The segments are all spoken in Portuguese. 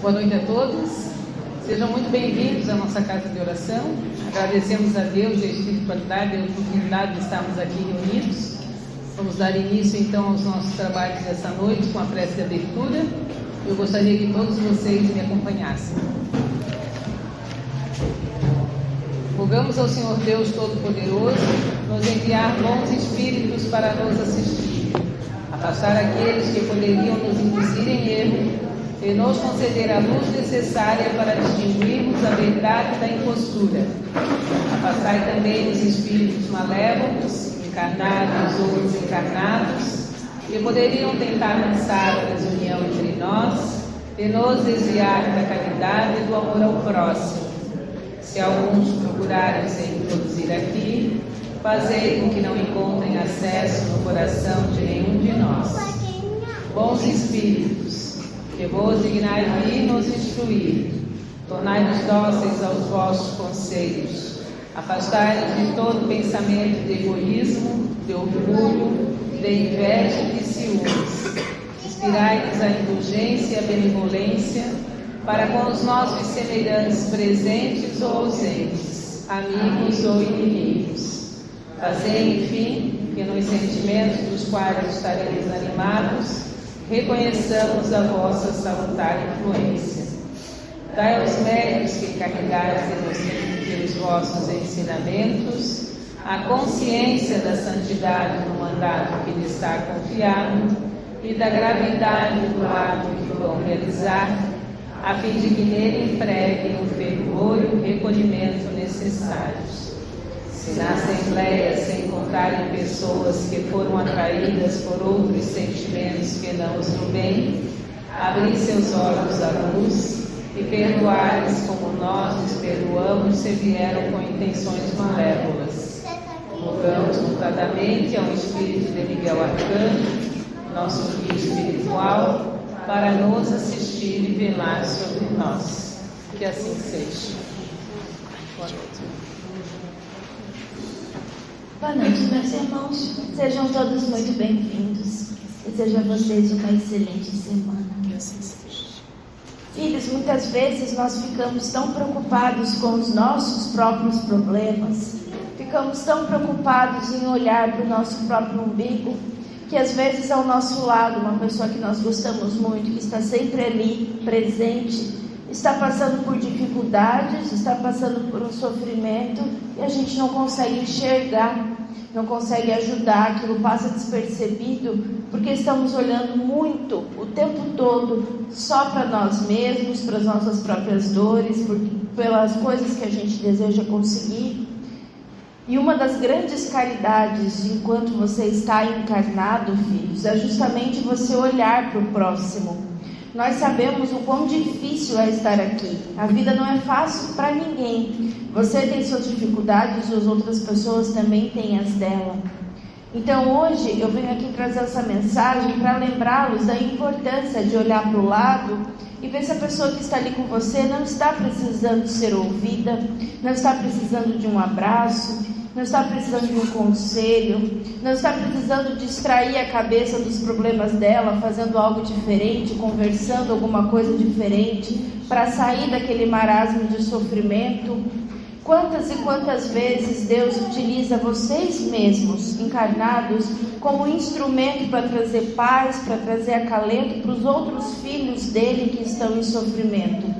Boa noite a todos. Sejam muito bem-vindos à nossa casa de oração. Agradecemos a Deus e a espiritualidade, a oportunidade de estarmos aqui reunidos. Vamos dar início então aos nossos trabalhos dessa noite com a prece de abertura. Eu gostaria que todos vocês me acompanhassem. Rogamos ao Senhor Deus Todo-Poderoso nos enviar bons espíritos para nos assistir, afastar aqueles que poderiam nos induzir em erro e nos conceder a luz necessária para distinguirmos a verdade da impostura. Afastai também os espíritos malévolos, encarnados ou desencarnados, que poderiam tentar lançar a desunião entre nós e nos desviar da caridade e do amor ao próximo. Se alguns procurarem se introduzir aqui, fazei com que não encontrem acesso no coração de nenhum de nós. Bons espíritos, que vos dignai vir nos instruir, tornai-nos dóceis aos vossos conselhos, afastai-nos de todo pensamento de egoísmo, de orgulho, de inveja e de ciúmes. Inspirai-nos a indulgência e a benevolência para com os nossos semelhantes presentes ou ausentes, amigos ou inimigos. Fazei, enfim, que nos sentimentos dos quais estaremos animados, reconheçamos a vossa salutar influência. Dai aos médios que encarregados de nos transmitir os vossos ensinamentos a consciência da santidade do mandato que lhe está confiado e da gravidade do ato que vão realizar, a fim de que nele empreguem o fervor e o recolhimento necessários. Se na Assembleia se encontrarem pessoas que foram atraídas por outros sentimentos que não os do bem, abri seus olhos à luz e perdoai-os como nós os perdoamos se vieram com intenções malévolas. Rogamos notadamente ao Espírito de Miguel Arcanjo, nosso guia espiritual, para nos assistir e velar sobre nós. Que assim seja. Boa noite. Boa noite, meus irmãos. Sejam todos muito bem-vindos. Desejo a vocês uma excelente semana. Filhos, muitas vezes nós ficamos tão preocupados com os nossos próprios problemas, ficamos tão preocupados em olhar para o nosso próprio umbigo, que às vezes ao nosso lado, uma pessoa que nós gostamos muito, que está sempre ali, presente, está passando por dificuldades, está passando por um sofrimento, e a gente não consegue enxergar, não consegue ajudar, aquilo passa despercebido, porque estamos olhando muito, o tempo todo, só para nós mesmos, para as nossas próprias dores, pelas coisas que a gente deseja conseguir. E uma das grandes caridades enquanto você está encarnado, filhos, é justamente você olhar para o próximo. Nós sabemos o quão difícil é estar aqui. A vida não é fácil para ninguém. Você tem suas dificuldades e as outras pessoas também têm as dela. Então hoje eu venho aqui trazer essa mensagem para lembrá-los da importância de olhar para o lado e ver se a pessoa que está ali com você não está precisando ser ouvida, não está precisando de um abraço, não está precisando de um conselho, não está precisando distrair a cabeça dos problemas dela, fazendo algo diferente, conversando alguma coisa diferente, para sair daquele marasmo de sofrimento. Quantas e quantas vezes Deus utiliza vocês mesmos, encarnados, como instrumento para trazer paz, para trazer acalento para os outros filhos dele que estão em sofrimento.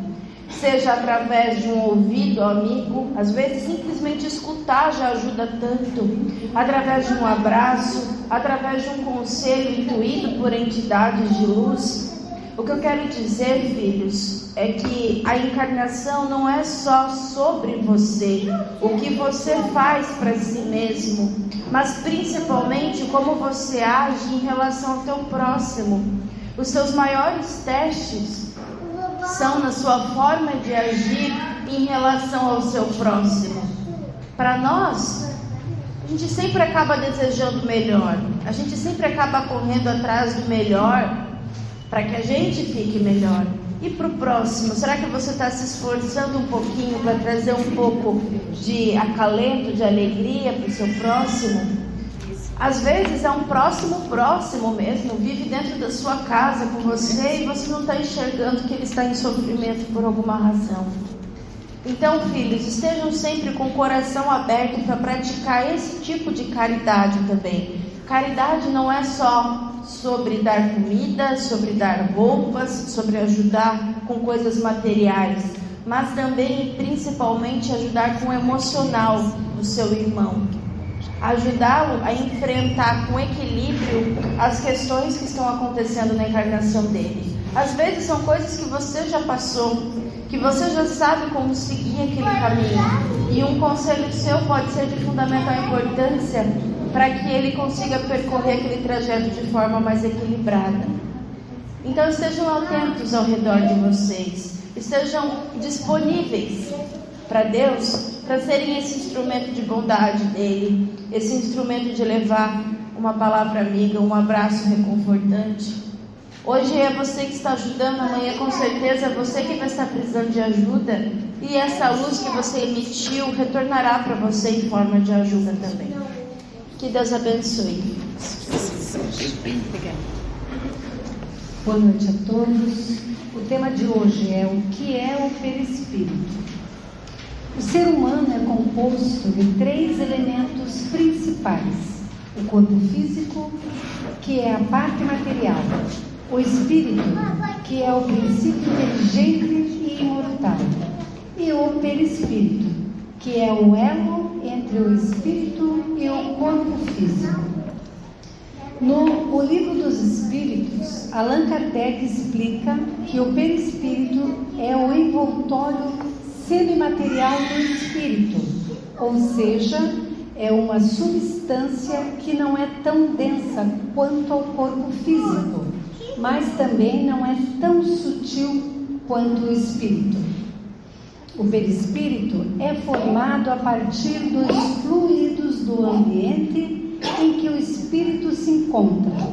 Seja através de um ouvido amigo, às vezes simplesmente escutar já ajuda tanto, através de um abraço, através de um conselho intuído por entidades de luz. O que eu quero dizer, filhos, é que a encarnação não é só sobre você, o que você faz para si mesmo, mas principalmente como você age em relação ao teu próximo. Os seus maiores testes são na sua forma de agir em relação ao seu próximo. Para nós, a gente sempre acaba desejando o melhor, a gente sempre acaba correndo atrás do melhor para que a gente fique melhor. E para o próximo, será que você está se esforçando um pouquinho para trazer um pouco de acalento, de alegria para o seu próximo? Às vezes é um próximo mesmo, vive dentro da sua casa com você e você não está enxergando que ele está em sofrimento por alguma razão. Então, filhos, estejam sempre com o coração aberto para praticar esse tipo de caridade também. Caridade não é só sobre dar comida, sobre dar roupas, sobre ajudar com coisas materiais, mas também e principalmente ajudar com o emocional do seu irmão. Ajudá-lo a enfrentar com equilíbrio as questões que estão acontecendo na encarnação dele. Às vezes são coisas que você já passou, que você já sabe como seguir aquele caminho. E um conselho seu pode ser de fundamental importância para que ele consiga percorrer aquele trajeto de forma mais equilibrada. Então estejam atentos ao redor de vocês, estejam disponíveis para Deus, para serem esse instrumento de bondade dele, esse instrumento de levar uma palavra amiga, um abraço reconfortante. Hoje é você que está ajudando, amanhã com certeza é você que vai estar precisando de ajuda, e essa luz que você emitiu retornará para você em forma de ajuda também. Que Deus abençoe. Boa noite a todos. O tema de hoje é o que é o perispírito. O ser humano é composto de 3 elementos principais: o corpo físico, que é a parte material, o espírito, que é o princípio inteligente e imortal, e o perispírito, que é o elo entre o espírito e o corpo físico. No Livro dos Espíritos, Allan Kardec explica que o perispírito é o envoltório semimaterial do espírito, ou seja, é uma substância que não é tão densa quanto ao corpo físico, mas também não é tão sutil quanto o espírito. O perispírito é formado a partir dos fluidos do ambiente em que o espírito se encontra.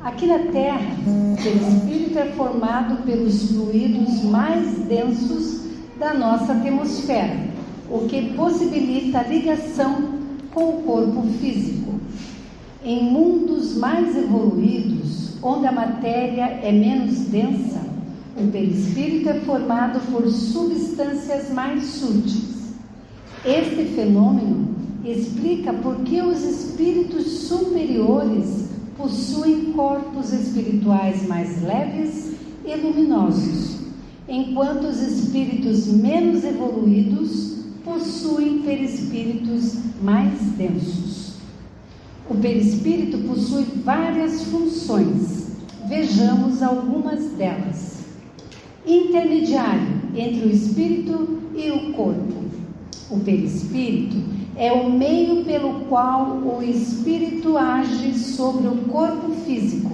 Aqui na Terra, o perispírito é formado pelos fluidos mais densos da nossa atmosfera, o que possibilita a ligação com o corpo físico. Em mundos mais evoluídos, onde a matéria é menos densa, o perispírito é formado por substâncias mais sutis. Este fenômeno explica por que os espíritos superiores possuem corpos espirituais mais leves e luminosos, enquanto os espíritos menos evoluídos possuem perispíritos mais densos. O perispírito possui várias funções. Vejamos algumas delas. Intermediário entre o espírito e o corpo. O perispírito é o meio pelo qual o espírito age sobre o corpo físico,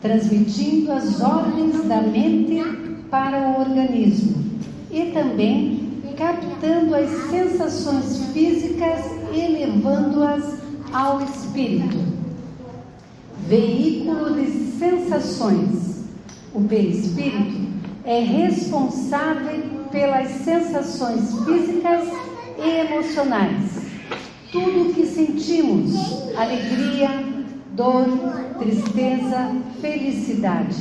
transmitindo as ordens da mente para o organismo e também captando as sensações físicas e levando-as ao espírito. Veículo de sensações. O perispírito é responsável pelas sensações físicas e emocionais. Tudo o que sentimos, alegria, dor, tristeza, felicidade,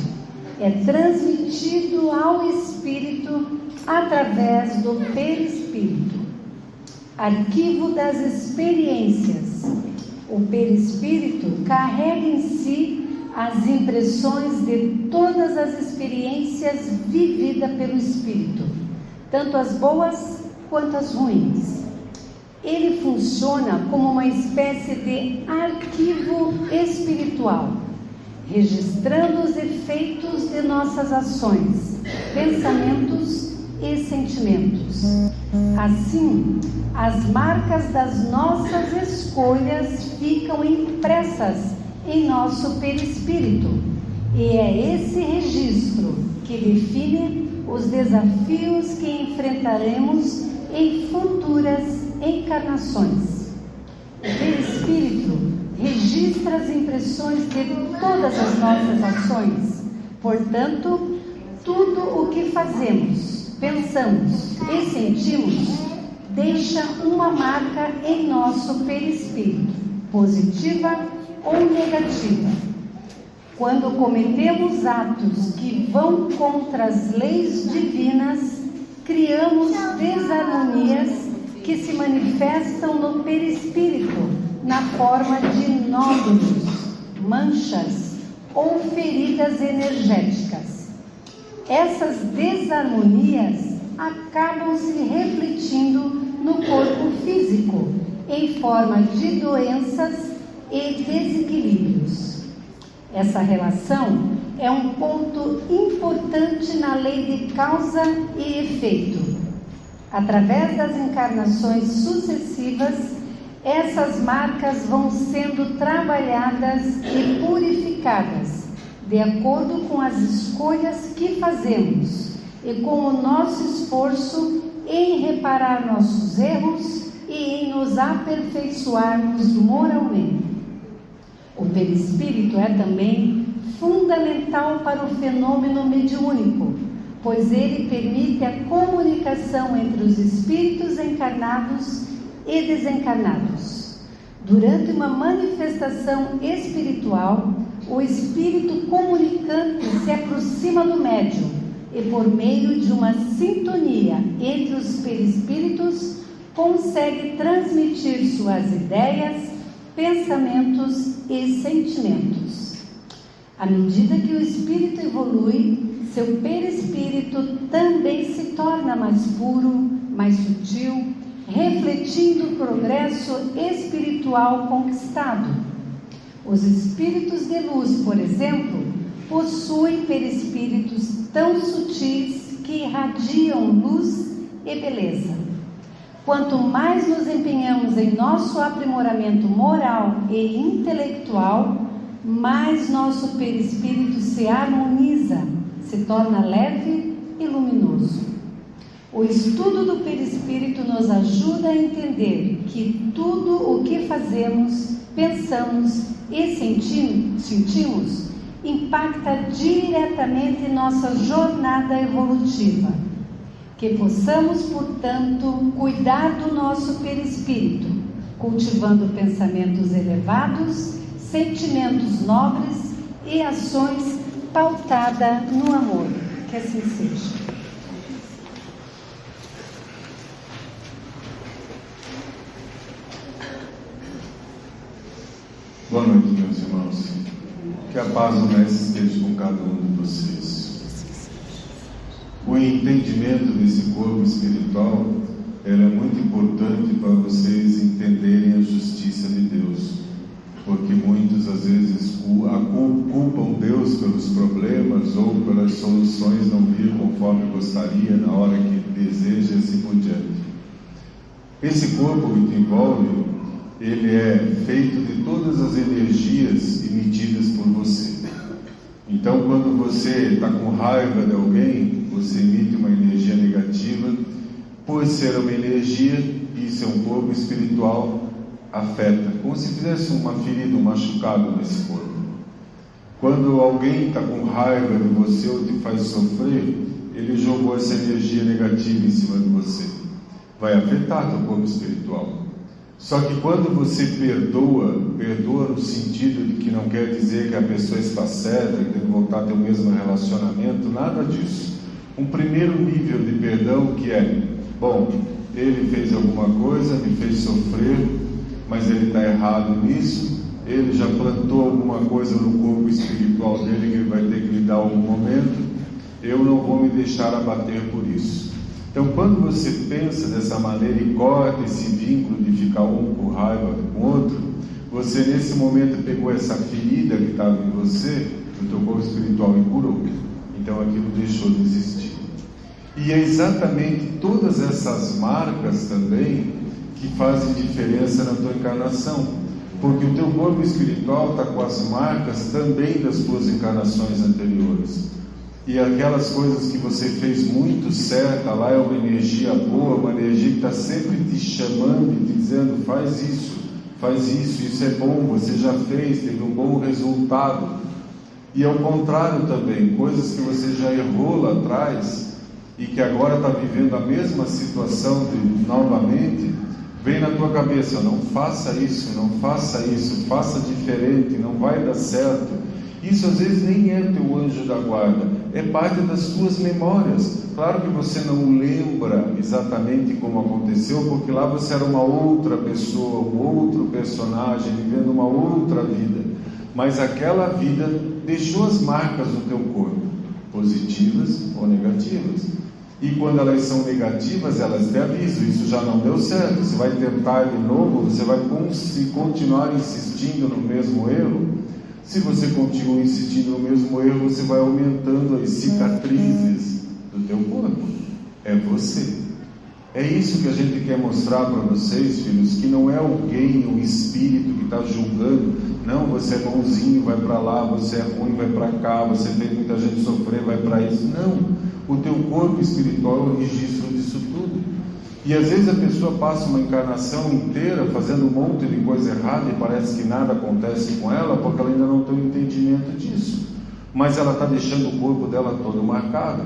é transmitido ao espírito através do perispírito. Arquivo das experiências. O perispírito carrega em si as impressões de todas as experiências vividas pelo espírito, tanto as boas quanto as ruins. Ele funciona como uma espécie de arquivo espiritual, registrando os efeitos de nossas ações, pensamentos e sentimentos. Assim, as marcas das nossas escolhas ficam impressas em nosso perispírito, e é esse registro que define os desafios que enfrentaremos em futuras encarnações. O perispírito registra as impressões de todas as nossas ações. Portanto, tudo o que fazemos, pensamos e sentimos deixa uma marca em nosso perispírito. positiva ou negativa. Quando cometemos atos que vão contra as leis divinas, criamos desarmonias que se manifestam no perispírito na forma de nódulos, manchas ou feridas energéticas. Essas desarmonias acabam se refletindo no corpo físico em forma de doenças e desequilíbrios. Essa relação é um ponto importante na lei de causa e efeito. Através das encarnações sucessivas, essas marcas vão sendo trabalhadas e purificadas, de acordo com as escolhas que fazemos e com o nosso esforço em reparar nossos erros e em nos aperfeiçoarmos moralmente. O perispírito é também fundamental para o fenômeno mediúnico, pois ele permite a comunicação entre os espíritos encarnados e desencarnados. Durante uma manifestação espiritual, o espírito comunicante se aproxima do médium e, por meio de uma sintonia entre os perispíritos, consegue transmitir suas ideias, pensamentos e sentimentos. À medida que o espírito evolui, seu perispírito também se torna mais puro, mais sutil, refletindo o progresso espiritual conquistado. Os espíritos de luz, por exemplo, possuem perispíritos tão sutis que irradiam luz e beleza. Quanto mais nos empenhamos em nosso aprimoramento moral e intelectual, mais nosso perispírito se harmoniza, se torna leve e luminoso. O estudo do perispírito nos ajuda a entender que tudo o que fazemos, pensamos e sentimos impacta diretamente nossa jornada evolutiva. Que possamos, portanto, cuidar do nosso perispírito, cultivando pensamentos elevados, sentimentos nobres e ações pautadas no amor. Que assim seja. Boa noite, meus irmãos. Que a paz do Mestre esteja com cada um de vocês. O entendimento desse corpo espiritual é muito importante para vocês entenderem a justiça de Deus, porque muitos às vezes culpam Deus pelos problemas ou pelas soluções não vir conforme gostaria na hora que deseja e assim por diante. Esse corpo que te envolve, ele é feito de todas as energias emitidas por você. Então, quando você está com raiva de alguém, você emite uma energia negativa. Por ser uma energia, isso é um corpo espiritual, afeta, como se fizesse uma ferida, um machucado nesse corpo. Quando alguém está com raiva de você ou te faz sofrer, ele jogou essa energia negativa em cima de você. Vai afetar teu corpo espiritual. Só que quando você perdoa no sentido de que não quer dizer que a pessoa está certa, que tem que voltar a ter o mesmo relacionamento, nada disso. Um primeiro nível de perdão que é, bom, ele fez alguma coisa, me fez sofrer, mas ele está errado nisso, ele já plantou alguma coisa no corpo espiritual dele que ele vai ter que lidar em algum momento, eu não vou me deixar abater por isso. Então, quando você pensa dessa maneira e corta esse vínculo de ficar um com raiva com o outro, você nesse momento pegou essa ferida que estava em você, no teu corpo espiritual, e curou. Então aquilo deixou de existir. E é exatamente todas essas marcas também que fazem diferença na tua encarnação, porque o teu corpo espiritual está com as marcas também das tuas encarnações anteriores. E aquelas coisas que você fez muito certa, lá é uma energia boa, uma energia que está sempre te chamando e te dizendo, faz isso, isso é bom, você já fez, teve um bom resultado. E ao contrário também, coisas que você já errou lá atrás e que agora está vivendo a mesma situação novamente, vem na tua cabeça, não faça isso, faça diferente, não vai dar certo. Isso às vezes nem é teu anjo da guarda, é parte das tuas memórias. Claro que você não lembra exatamente como aconteceu, porque lá você era uma outra pessoa, um outro personagem, vivendo uma outra vida. Mas aquela vida deixou as marcas no teu corpo, positivas ou negativas. E quando elas são negativas, elas te avisam, isso já não deu certo, você vai tentar de novo, você vai continuar insistindo no mesmo erro. Se você continua insistindo no mesmo erro, você vai aumentando as cicatrizes do teu corpo. É você. É isso que a gente quer mostrar para vocês, filhos, que não é alguém, um espírito que está julgando. Não, você é bonzinho, vai para lá, você é ruim, vai para cá, você fez muita gente sofrer, vai para isso. Não, o teu corpo espiritual é o registro disso tudo. E às vezes a pessoa passa uma encarnação inteira fazendo um monte de coisa errada e parece que nada acontece com ela, porque ela ainda não tem um entendimento disso. Mas ela está deixando o corpo dela todo marcado.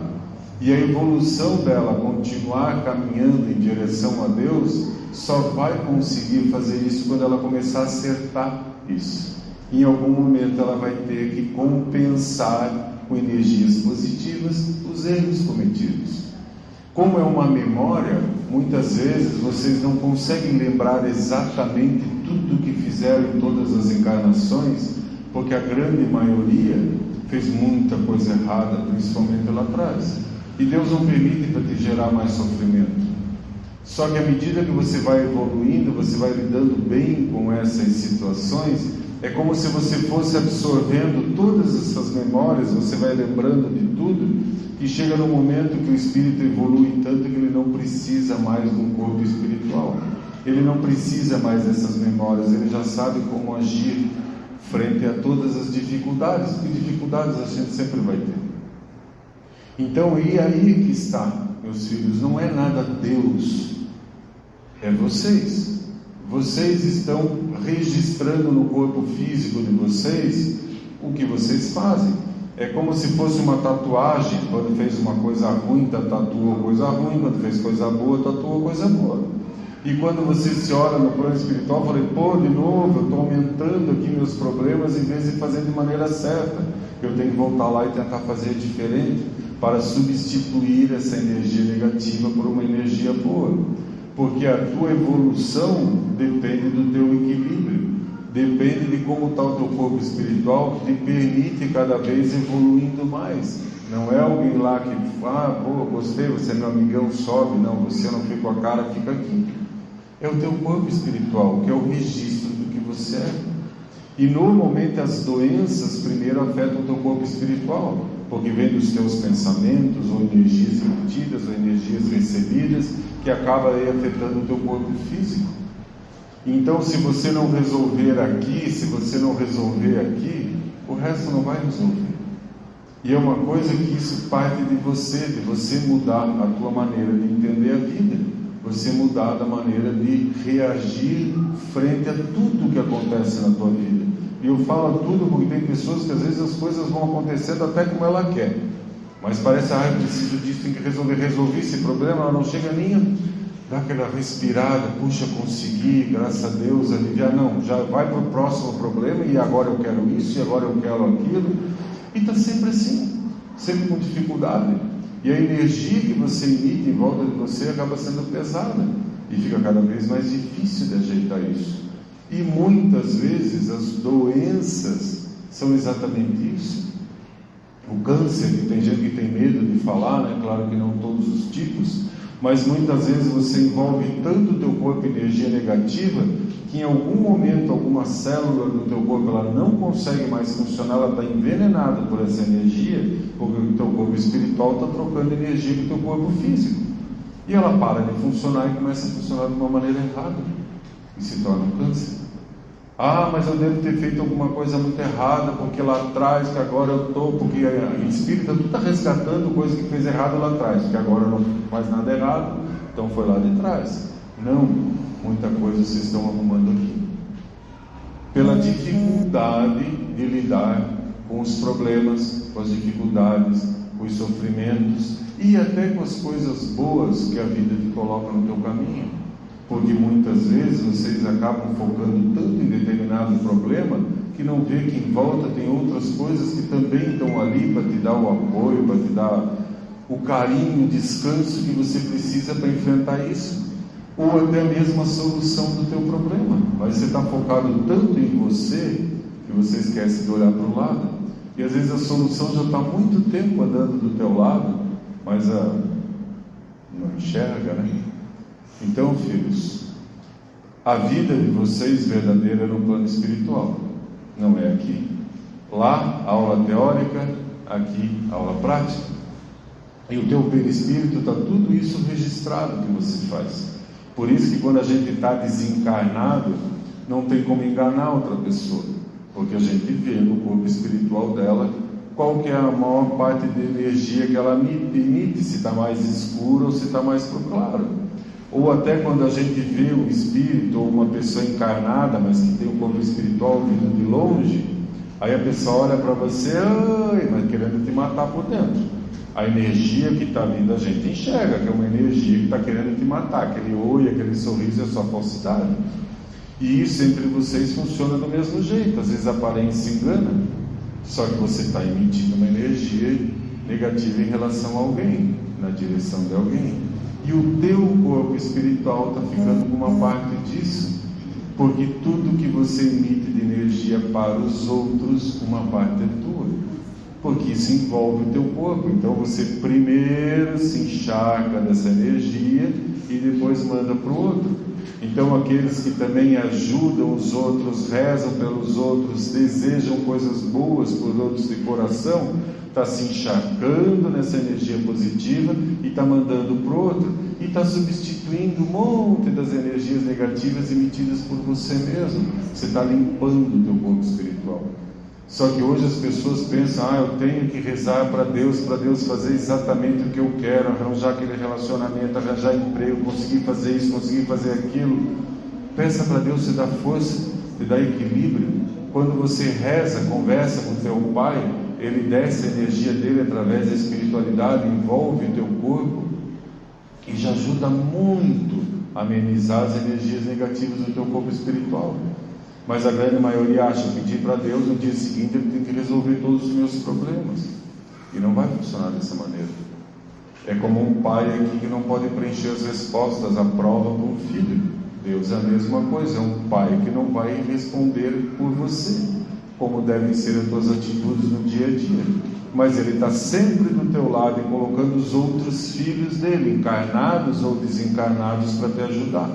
E a evolução dela, continuar caminhando em direção a Deus, só vai conseguir fazer isso quando ela começar a acertar isso. Em algum momento ela vai ter que compensar com energias positivas os erros cometidos. Como é uma memória, muitas vezes vocês não conseguem lembrar exatamente tudo que fizeram em todas as encarnações, porque a grande maioria fez muita coisa errada, principalmente lá atrás. E Deus não permite para te gerar mais sofrimento. Só que à medida que você vai evoluindo, você vai lidando bem com essas situações, é como se você fosse absorvendo todas essas memórias, você vai lembrando de tudo, e chega no momento que o espírito evolui tanto que ele não precisa mais de um corpo espiritual. Ele não precisa mais dessas memórias, ele já sabe como agir frente a todas as dificuldades, porque dificuldades a gente sempre vai ter. Então, e aí que está, meus filhos, não é nada Deus, é vocês. Vocês estão registrando no corpo físico de vocês o que vocês fazem. É como se fosse uma tatuagem. Quando fez uma coisa ruim, tatuou coisa ruim. Quando fez coisa boa, tatuou coisa boa. E quando você se olha no plano espiritual, falei, de novo, eu estou aumentando aqui meus problemas em vez de fazer de maneira certa. Eu tenho que voltar lá e tentar fazer diferente para substituir essa energia negativa por uma energia boa. Porque a tua evolução depende do teu equilíbrio, depende de como está o teu corpo espiritual, que te permite cada vez evoluindo mais. Não é alguém lá que, gostei, você é meu amigão, sobe. Não, você não fica com a cara, fica aqui. É o teu corpo espiritual, que é o registro do que você é. E normalmente as doenças primeiro afetam o teu corpo espiritual, porque vem dos teus pensamentos, ou energias emitidas, ou energias recebidas, que acaba aí afetando o teu corpo físico. Então, se você não resolver aqui, se você não resolver aqui, o resto não vai resolver. E é uma coisa que isso parte de você mudar a tua maneira de entender a vida, você mudar da maneira de reagir frente a tudo que acontece na tua vida. E eu falo tudo porque tem pessoas que às vezes as coisas vão acontecendo até como ela quer, mas parece, eu preciso disso, tem que resolver esse problema, ela não chega nem a dar aquela respirada, puxa, consegui, graças a Deus, aliviar. Não, já vai para o próximo problema, e agora eu quero isso, e agora eu quero aquilo, e está sempre assim, sempre com dificuldade, e a energia que você emite em volta de você acaba sendo pesada, e fica cada vez mais difícil de ajeitar isso. E muitas vezes as doenças são exatamente isso. O câncer, que tem gente que tem medo de falar, né? Claro que não todos os tipos, mas muitas vezes você envolve tanto o teu corpo em energia negativa, que em algum momento, alguma célula do teu corpo, ela não consegue mais funcionar, ela está envenenada por essa energia, porque o teu corpo espiritual está trocando energia com o teu corpo físico. E ela para de funcionar e começa a funcionar de uma maneira errada, e se torna um câncer. Mas eu devo ter feito alguma coisa muito errada, porque lá atrás, que agora eu estou, porque a espírita tudo está resgatando coisa que fez errado lá atrás, que agora não faz nada errado, então foi lá de trás. Não, muita coisa vocês estão arrumando aqui. Pela dificuldade de lidar com os problemas, com as dificuldades, com os sofrimentos, e até com as coisas boas que a vida te coloca no teu caminho. Porque muitas vezes vocês acabam focando tanto em determinado problema que não vê que em volta tem outras coisas que também estão ali para te dar o apoio, para te dar o carinho, o descanso que você precisa para enfrentar isso. Ou até mesmo a solução do teu problema. Mas você está focado tanto em você que você esquece de olhar para o lado. E às vezes a solução já está há muito tempo andando do teu lado, mas não enxerga, né? Então, filhos, a vida de vocês verdadeira é no plano espiritual, não é aqui. Lá, aula teórica, aqui, aula prática. E o teu perispírito está tudo isso registrado que você faz. Por isso que quando a gente está desencarnado, não tem como enganar outra pessoa, porque a gente vê no corpo espiritual dela qual que é a maior parte de energia que ela emite, se está mais escuro ou se está mais pro claro. Ou até quando a gente vê um espírito ou uma pessoa encarnada, mas que tem um corpo espiritual vindo de longe, aí a pessoa olha para você, mas querendo te matar por dentro. A energia que está vindo a gente enxerga, que é uma energia que está querendo te matar. Aquele oi, aquele sorriso é só falsidade. E isso entre vocês funciona do mesmo jeito. Às vezes a aparência engana, só que você está emitindo uma energia negativa em relação a alguém, na direção de alguém. E o teu corpo espiritual está ficando com uma parte disso, porque tudo que você emite de energia para os outros, uma parte é tua, porque isso envolve o teu corpo. Então você primeiro se encharca dessa energia e depois manda para o outro. Então aqueles que também ajudam os outros, rezam pelos outros, desejam coisas boas por outros de coração, está se encharcando nessa energia positiva e está mandando para o outro, e está substituindo um monte das energias negativas emitidas por você mesmo. Você está limpando o teu corpo espiritual. Só que hoje as pessoas pensam, eu tenho que rezar para Deus fazer exatamente o que eu quero, arranjar aquele relacionamento, arranjar emprego, conseguir fazer isso, conseguir fazer aquilo. Peça para Deus te dar força, te dar equilíbrio. Quando você reza, conversa com teu Pai, Ele desce a energia dele através da espiritualidade, envolve o teu corpo e já ajuda muito a amenizar as energias negativas do teu corpo espiritual. Mas a grande maioria acha que pedir para Deus no dia seguinte ele tem que resolver todos os meus problemas, e não vai funcionar dessa maneira. É como um pai aqui que não pode preencher as respostas à prova para um filho. Deus é a mesma coisa, é um pai que não vai responder por você como devem ser as tuas atitudes no dia a dia, mas ele está sempre do teu lado e colocando os outros filhos dele, encarnados ou desencarnados, para te ajudar.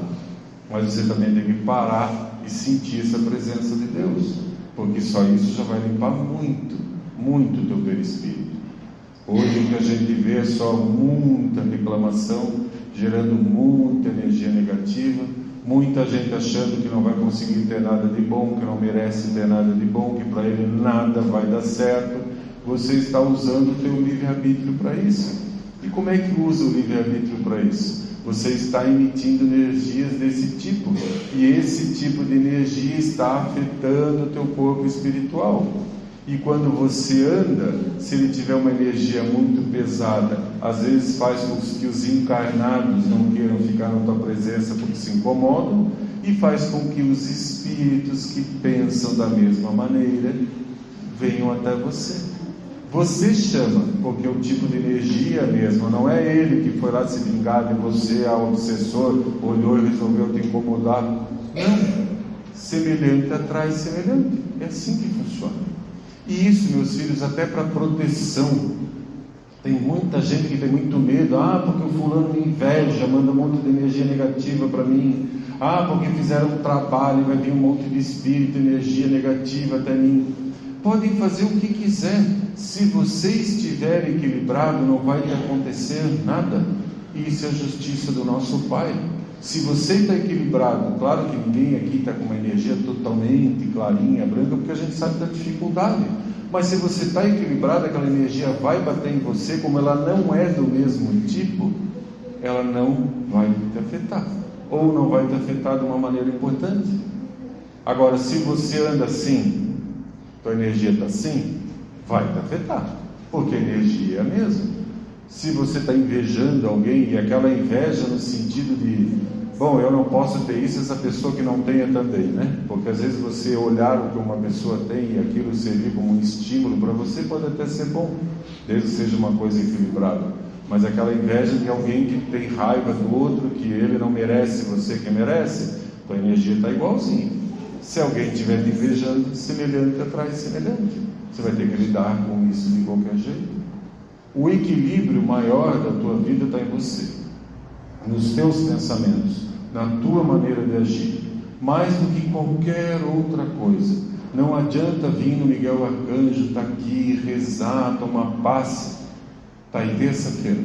Mas você também tem que parar e sentir essa presença de Deus, porque só isso já vai limpar muito, muito o teu perispírito. Hoje o que a gente vê é só muita reclamação, gerando muita energia negativa, muita gente achando que não vai conseguir ter nada de bom, que não merece ter nada de bom, que para ele nada vai dar certo. Você está usando o teu livre-arbítrio para isso. E como é que usa o livre-arbítrio para isso? Você está emitindo energias desse tipo, e esse tipo de energia está afetando o teu corpo espiritual. E quando você anda, se ele tiver uma energia muito pesada, às vezes faz com que os encarnados não queiram ficar na tua presença porque se incomodam, e faz com que os espíritos que pensam da mesma maneira venham até você. Você chama, porque o tipo de energia mesmo, não é ele que foi lá se vingar de você, a obsessor, olhou e resolveu te incomodar. Não, semelhante atrai semelhante, é assim que funciona. E isso, meus filhos, até para proteção. Tem muita gente que tem muito medo, porque o fulano me inveja, manda um monte de energia negativa para mim, porque fizeram um trabalho e vai vir um monte de espírito, energia negativa até mim. Podem fazer o que quiser, se você estiver equilibrado, não vai te acontecer nada. Isso é a justiça do nosso Pai. Se você está equilibrado, claro que ninguém aqui está com uma energia totalmente clarinha, branca, porque a gente sabe da dificuldade, mas se você está equilibrado, aquela energia vai bater em você, como ela não é do mesmo tipo, ela não vai te afetar, ou não vai te afetar de uma maneira importante. Agora, se você anda assim, tua energia está assim, vai te afetar, porque a energia é a mesma. Se você está invejando alguém, e aquela inveja no sentido de bom, eu não posso ter isso, essa pessoa que não tenha também, né? Porque às vezes você olhar o que uma pessoa tem e aquilo servir como um estímulo para você pode até ser bom, desde que seja uma coisa equilibrada. Mas aquela inveja de alguém que tem raiva do outro, que ele não merece, você que merece, tua energia está igualzinha. Se alguém estiver te invejando, semelhante atrai semelhante. Você vai ter que lidar com isso de qualquer jeito. O equilíbrio maior da tua vida está em você, nos teus pensamentos, na tua maneira de agir, mais do que qualquer outra coisa. Não adianta vir no Miguel Arcanjo, está aqui, rezar, tomar passe. Está aí terça-feira,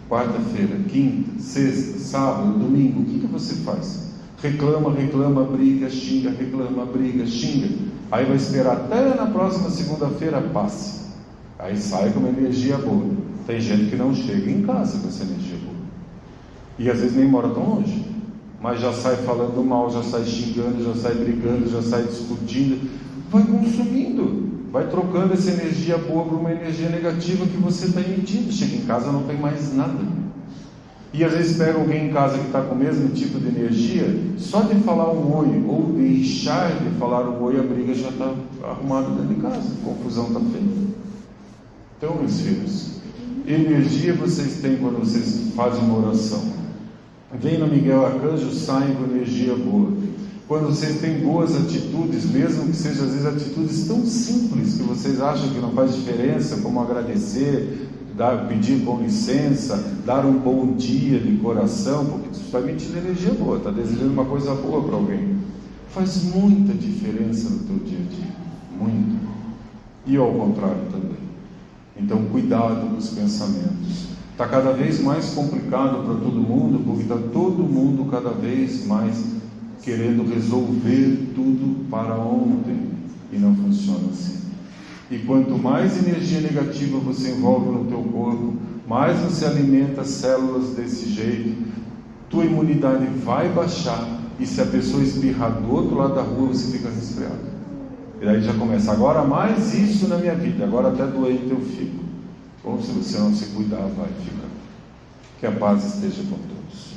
quarta-feira, quinta, sexta, sábado, domingo, o que você faz? Reclama, briga, xinga, reclama, briga, xinga. Aí vai esperar até na próxima segunda-feira passe. Aí sai com uma energia boa. Tem gente que não chega em casa com essa energia boa. E às vezes nem mora tão longe. Mas já sai falando mal, já sai xingando, já sai brigando, já sai discutindo. Vai consumindo. Vai trocando essa energia boa por uma energia negativa que você está emitindo. Chega em casa não tem mais nada. E às vezes pega alguém em casa que está com o mesmo tipo de energia, só de falar um oi, ou deixar de falar um oi, a briga já está arrumada dentro de casa, a confusão está feita. Então, meus filhos, energia vocês têm quando vocês fazem uma oração. Vem no Miguel Arcanjo, saem com energia boa. Quando vocês têm boas atitudes, mesmo que sejam às vezes atitudes tão simples que vocês acham que não faz diferença, como agradecer, pedir com licença, dar um bom dia de coração, porque você está emitindo energia boa, está desejando uma coisa boa para alguém. Faz muita diferença no teu dia a dia, muito. E ao contrário também. Então, cuidado com os pensamentos. Está cada vez mais complicado para todo mundo, porque está todo mundo cada vez mais querendo resolver tudo para ontem, e não funciona assim. E quanto mais energia negativa você envolve no teu corpo, mais você alimenta células desse jeito, tua imunidade vai baixar, e se a pessoa espirrar do outro lado da rua, você fica resfriado. E daí já começa, agora mais isso na minha vida, agora até doer teu filho. Ou se você não se cuidar, vai ficar. Que a paz esteja com todos.